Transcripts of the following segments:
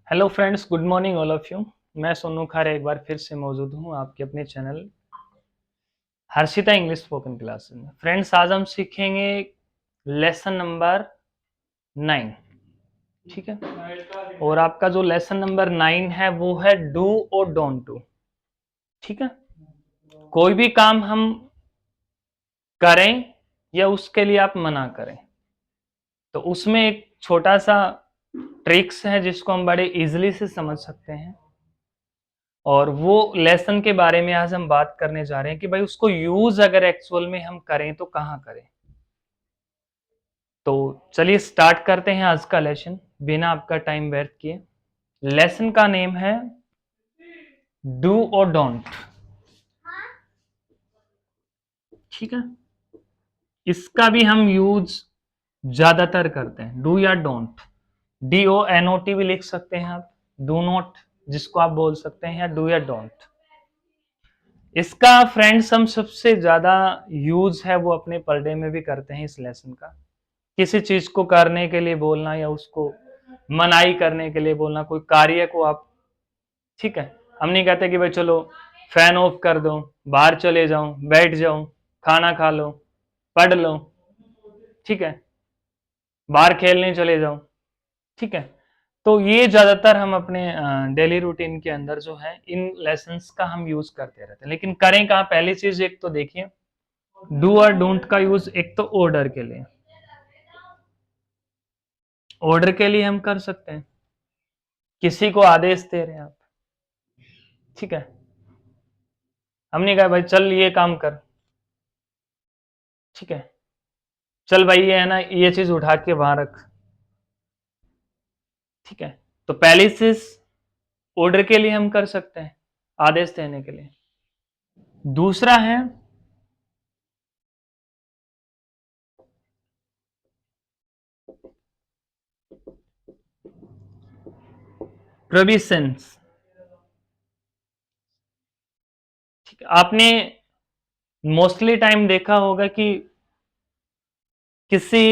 Hello friends, good morning all of you. मैं सोनू खारे एक बार फिर से मौजूद हूँ आपके अपने channel Harshita English spoken classes में। फ्रेंड्स, आज हम सीखेंगे लेसन नंबर 9। ठीक है, और आपका जो लेसन नंबर 9 है वो है डू और डोंट डू। ठीक है, कोई भी काम हम करें या उसके लिए आप मना करें तो उसमें एक छोटा सा ट्रिक्स है जिसको हम बड़े इजीली से समझ सकते हैं, और वो लेसन के बारे में आज हम बात करने जा रहे हैं कि भाई उसको यूज अगर एक्चुअल में हम करें तो कहां करें। तो चलिए स्टार्ट करते हैं आज का लेसन बिना आपका टाइम व्यर्थ किए। लेसन का नेम है डू और डोंट। ठीक है, इसका भी हम यूज ज्यादातर करते हैं, डू या डोंट। DONOT भी लिख सकते हैं आप, डू नॉट जिसको आप बोल सकते हैं, या डू या डोंट। इसका फ्रेंड्स हम सबसे ज्यादा यूज है वो अपने पर डे में भी करते हैं इस लेसन का। किसी चीज को करने के लिए बोलना या उसको मनाही करने के लिए बोलना, कोई कार्य को आप, ठीक है, हम नहीं कहते कि भाई चलो फैन ऑफ कर दो, बाहर चले जाओ, बैठ जाओ, खाना खा लो, पढ़ लो, ठीक है, बाहर खेलने चले जाओ। ठीक है, तो ये ज्यादातर हम अपने डेली रूटीन के अंदर जो है इन लेसन्स का हम यूज करते रहते हैं। लेकिन करें कहाँ, पहली चीज एक तो देखिए, डू और डोंट का यूज एक तो ऑर्डर के लिए, ऑर्डर के लिए हम कर सकते हैं, किसी को आदेश दे रहे हैं आप। ठीक है, हमने कहा भाई चल ये काम कर, ठीक है, चल भाई ये है ना ये चीज उठा के वहां रख। ठीक है, तो पहली चीज ऑर्डर के लिए हम कर सकते हैं, आदेश देने के लिए। दूसरा है प्रोविशंस। ठीक है, आपने मोस्टली टाइम देखा होगा कि किसी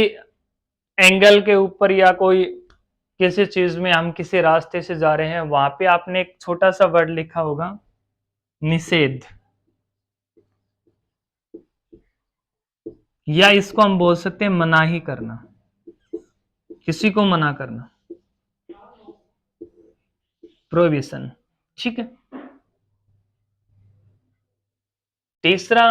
एंगल के ऊपर या कोई किसी चीज में हम किसी रास्ते से जा रहे हैं, वहां पे आपने एक छोटा सा वर्ड लिखा होगा, निषेध, या इसको हम बोल सकते हैं मनाही करना, किसी को मना करना, प्रोहिबिशन। ठीक है, तीसरा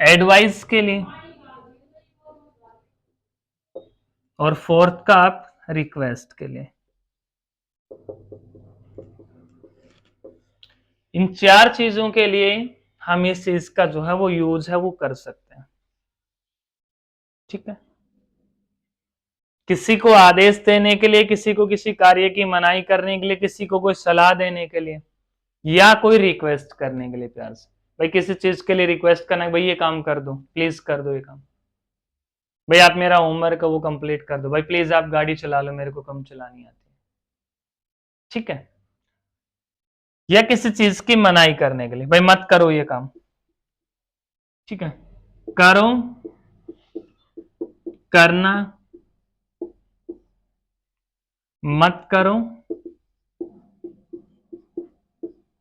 एडवाइस के लिए, और फोर्थ का आप रिक्वेस्ट के लिए। इन चार चीजों के लिए हम इस चीज का जो है वो यूज है वो कर सकते हैं। ठीक है, किसी को आदेश देने के लिए, किसी को किसी कार्य की मनाही करने के लिए, किसी को कोई सलाह देने के लिए, या कोई रिक्वेस्ट करने के लिए प्यार से, भाई किसी चीज के लिए रिक्वेस्ट करना, भाई ये काम कर दो, प्लीज कर दो ये काम, भाई आप मेरा होमवर्क वो कंप्लीट कर दो, भाई प्लीज आप गाड़ी चला लो, मेरे को कम चलानी आती है। ठीक है, या किसी चीज की मनाही करने के लिए, भाई मत करो ये काम। ठीक है, करो, करना, मत करो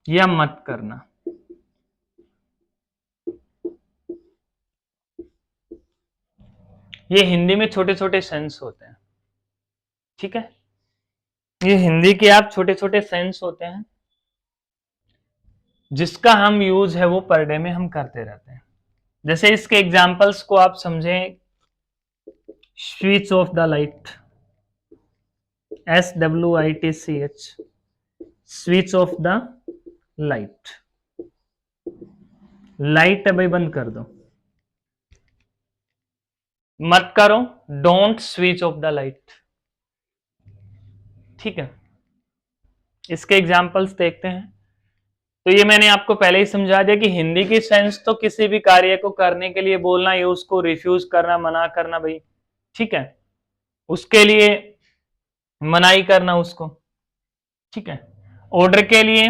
या मत करना। ये हिंदी में छोटे छोटे सेंस होते हैं। ठीक है, ये हिंदी के आप छोटे छोटे सेंस होते हैं जिसका हम यूज है वो पर डे में हम करते रहते हैं। जैसे इसके एग्जाम्पल्स को आप समझें, switch off the light, SWITCH, switch off the light, light है भाई बंद कर दो। मत करो, don't switch off the light. ठीक है, इसके एग्जाम्पल्स देखते हैं। तो ये मैंने आपको पहले ही समझा दिया कि हिंदी की सेंस तो किसी भी कार्य को करने के लिए बोलना, या उसको रिफ्यूज करना, मना करना भाई। ठीक है, उसके लिए मनाही करना उसको। ठीक है, ऑर्डर के लिए,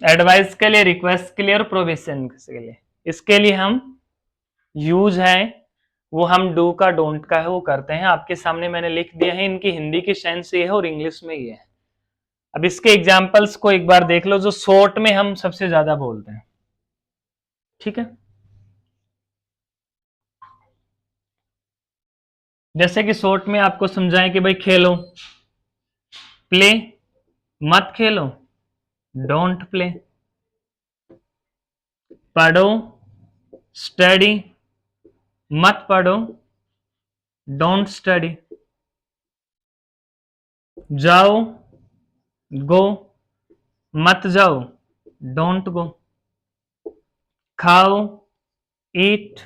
एडवाइस के लिए, रिक्वेस्ट के लिए और प्रोविजन के लिए, इसके लिए हम यूज है वो हम डू का डोंट का है वो करते हैं। आपके सामने मैंने लिख दिया है, इनकी हिंदी की सेंस ये है और इंग्लिश में ये है। अब इसके एग्जाम्पल्स को एक बार देख लो जो शॉर्ट में हम सबसे ज्यादा बोलते हैं। ठीक है, जैसे कि शॉर्ट में आपको समझाएं कि भाई खेलो, प्ले, मत खेलो, डोंट प्ले, पढ़ो, स्टडी, मत पढ़ो, डोंट स्टडी, जाओ, गो, मत जाओ, डोंट गो, खाओ, ईट,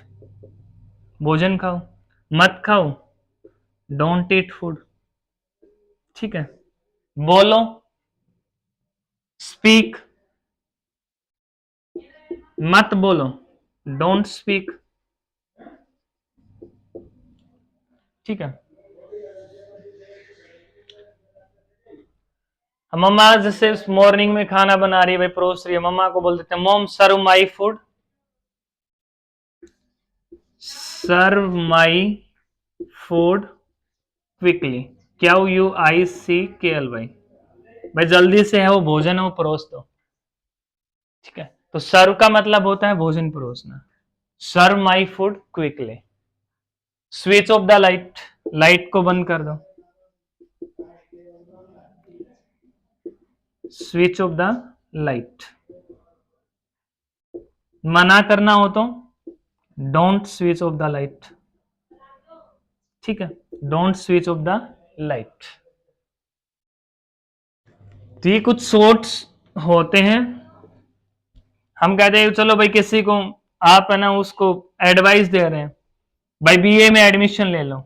भोजन खाओ, मत खाओ, डोंट ईट फूड। ठीक है, बोलो, स्पीक, मत बोलो, डोंट स्पीक। ठीक है, मम्मा जैसे मॉर्निंग में खाना बना रही है, भाई परोस रही है, मम्मा को बोल देते हैं mom serve my food, serve my food quickly, QUICKLY, भाई जल्दी से है वो भोजन है वो परोस दो। ठीक है, तो सर्व का मतलब होता है भोजन परोसना, serve my food quickly. Switch off the light, light को बंद कर दो, स्विच ऑफ द लाइट। मना करना हो तो don't switch off the light. ठीक है, don't switch off the light. तो ये कुछ शॉर्ट्स होते हैं। हम कहते हैं चलो भाई किसी को आप है ना उसको एडवाइस दे रहे हैं, भाई बीए में एडमिशन ले लो।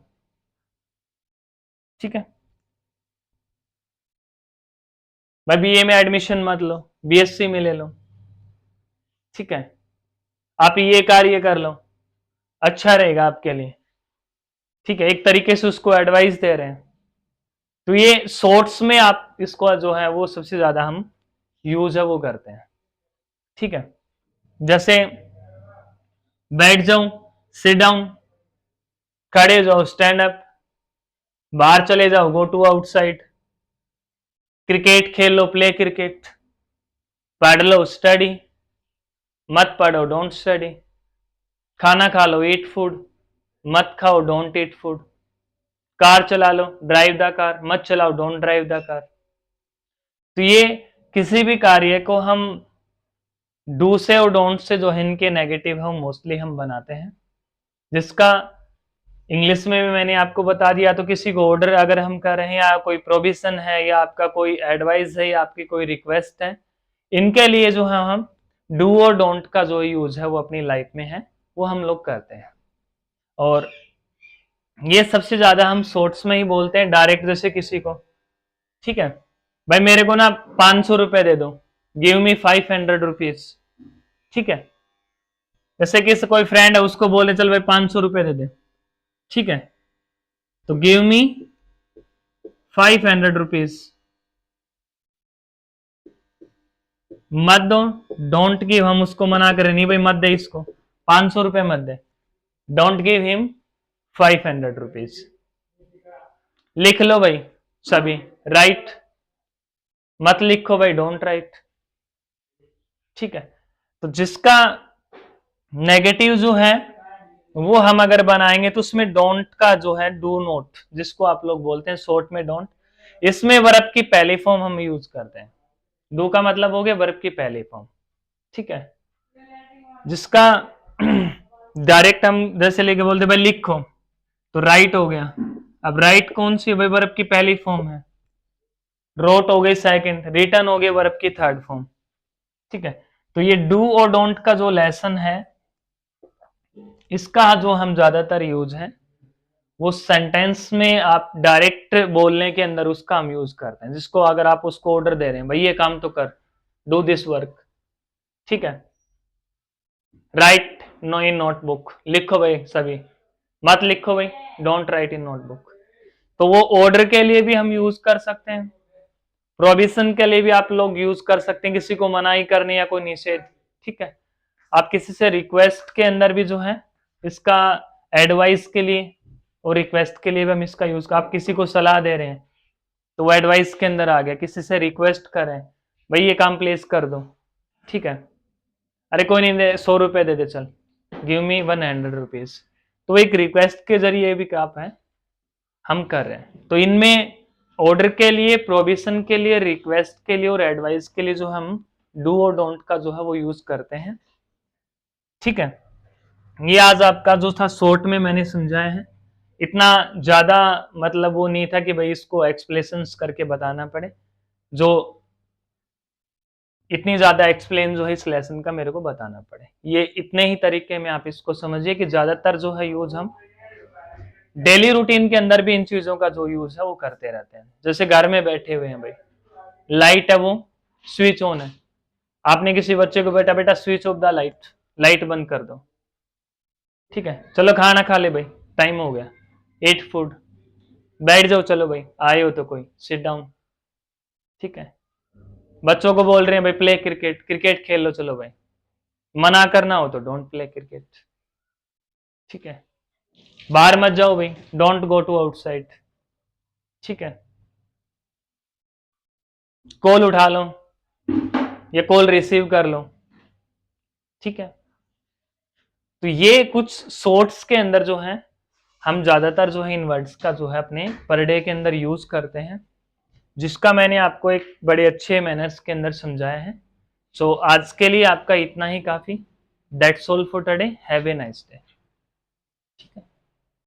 ठीक है, भाई बीए में एडमिशन मत लो, बीएससी में ले लो। ठीक है, आप ये कार्य कर लो, अच्छा रहेगा आपके लिए। ठीक है, एक तरीके से उसको एडवाइस दे रहे हैं। तो ये शॉर्ट्स में आप इसको जो है वो सबसे ज्यादा हम यूज है वो करते हैं। ठीक है, जैसे बैठ जाऊं, सिट डाउन, खड़े जाओ, स्टैंड अप, बाहर चले जाओ, गो टू आउटसाइड, क्रिकेट खेल लो, प्ले क्रिकेट, पढ़ लो, स्टडी, मत पढ़ो, डोंट स्टडी, खाना खा लो, ईट फूड, मत खाओ, डोंट ईट फूड, कार चला लो, ड्राइव द कार, मत चलाओ, डोंट ड्राइव द कार। तो ये किसी भी कार्य को हम डू से और डोंट से जो है इनके नेगेटिव है मोस्टली हम बनाते हैं, जिसका इंग्लिश में भी मैंने आपको बता दिया। तो किसी को ऑर्डर अगर हम कर रहे हैं या कोई प्रोविजन है या आपका कोई एडवाइस है या आपकी कोई रिक्वेस्ट है, इनके लिए जो है हम डू और डोंट का जो यूज है वो अपनी लाइफ में है वो हम लोग करते हैं। और ये सबसे ज्यादा हम शॉर्ट्स में ही बोलते हैं, डायरेक्ट जैसे किसी को, ठीक है भाई मेरे को ना 500 रुपए दे दो, गिव मी 500 रुपीज। ठीक है, जैसे कि कोई फ्रेंड है उसको बोले चल भाई 500 रुपए दे दे। ठीक है, तो गिव मी 500 रुपीज, मत दो, डोंट गिव, हम उसको मना करें नहीं भाई मत दे, इसको 500 रुपए मत दे, डोंट गिव हिम 500 रुपीज। लिख लो भाई सभी, राइट, मत लिखो भाई, डोंट राइट। ठीक है, तो जिसका नेगेटिव जो है वो हम अगर बनाएंगे तो उसमें डोंट का जो है डू नॉट, जिसको आप लोग बोलते हैं शॉर्ट में डोंट, इसमें वर्ब की पहली फॉर्म हम यूज करते हैं। डू का मतलब हो गया वर्ब की पहली फॉर्म। ठीक है, जिसका डायरेक्ट हम जैसे लेके बोलते भाई लिखो, तो राइट हो गया। अब राइट कौन सी है भाई, वर्ब की पहली फॉर्म है। रोट हो गई सेकंड, रिटर्न हो गई वर्ब की थर्ड फॉर्म। ठीक है, तो ये डू और डोंट का जो लेसन है इसका जो हम ज्यादातर यूज है वो सेंटेंस में आप डायरेक्ट बोलने के अंदर उसका हम यूज करते हैं, जिसको अगर आप उसको ऑर्डर दे रहे हैं भाई ये काम तो कर, डू दिस वर्क। ठीक है, राइट नो इन नोटबुक, लिखो भाई सभी, मत लिखो भाई, डोंट राइट इन नोटबुक। तो वो ऑर्डर के लिए भी हम यूज कर सकते हैं, प्रोविजन के लिए भी आप लोग यूज कर सकते हैं, किसी को मनाही करनी या कोई निषेध। ठीक है, आप किसी से रिक्वेस्ट के अंदर भी जो है इसका एडवाइस के लिए और रिक्वेस्ट के लिए भी हम इसका यूज कर, आप किसी को सलाह दे रहे हैं तो वो एडवाइस के अंदर आ गया, किसी से रिक्वेस्ट करें भाई ये काम प्लेस कर दो, ठीक है, अरे कोई नहीं दे 100 रुपए दे दे चल, गिव मी 100 रुपीज, तो एक रिक्वेस्ट के जरिए भी क्या है हम कर रहे हैं। तो इनमें ऑर्डर के लिए, प्रोविजन के लिए, रिक्वेस्ट के लिए और एडवाइस के लिए जो हम डू और डोंट का जो है वो यूज करते हैं, ठीक है। ये आज आपका जो था शॉर्ट में मैंने समझाया है, इतना ज्यादा मतलब वो नहीं था कि भाई इसको एक्सप्लेशंस करके बताना पड़े, जो इतनी ज्यादा एक्सप्लेन जो है इस लेसन का मेरे को बताना पड़े। ये इतने ही तरीके में आप इसको समझिए कि ज्यादातर जो है यूज हम डेली रूटीन के अंदर भी इन चीजों का जो यूज है वो करते रहते हैं। जैसे घर में बैठे हुए हैं भाई, लाइट है वो स्विच ऑन है, आपने किसी बच्चे को बेटा बेटा switch off the light, light बंद कर दो, ठीक है, चलो खाना खा ले भाई, टाइम हो गया, ईट फूड, बैठ जाओ चलो भाई, आए हो तो कोई सिट डाउन, ठीक है। बच्चों को बोल रहे हैं भाई प्ले क्रिकेट, क्रिकेट खेल लो चलो भाई, मना करना हो तो डोंट प्ले क्रिकेट, ठीक है, बाहर मत जाओ भाई, डोंट गो टू आउटसाइड, ठीक है, कॉल उठा लो या कॉल रिसीव कर लो, ठीक है। तो ये कुछ शॉर्ट्स के अंदर जो है हम ज्यादातर जो है इन वर्ड्स का जो है अपने पर डे के अंदर यूज करते हैं, जिसका मैंने आपको एक बड़े अच्छे मैनर्स के अंदर समझाया है। सो आज के लिए आपका इतना ही काफी, that's all for today, have a nice day, ठीक है।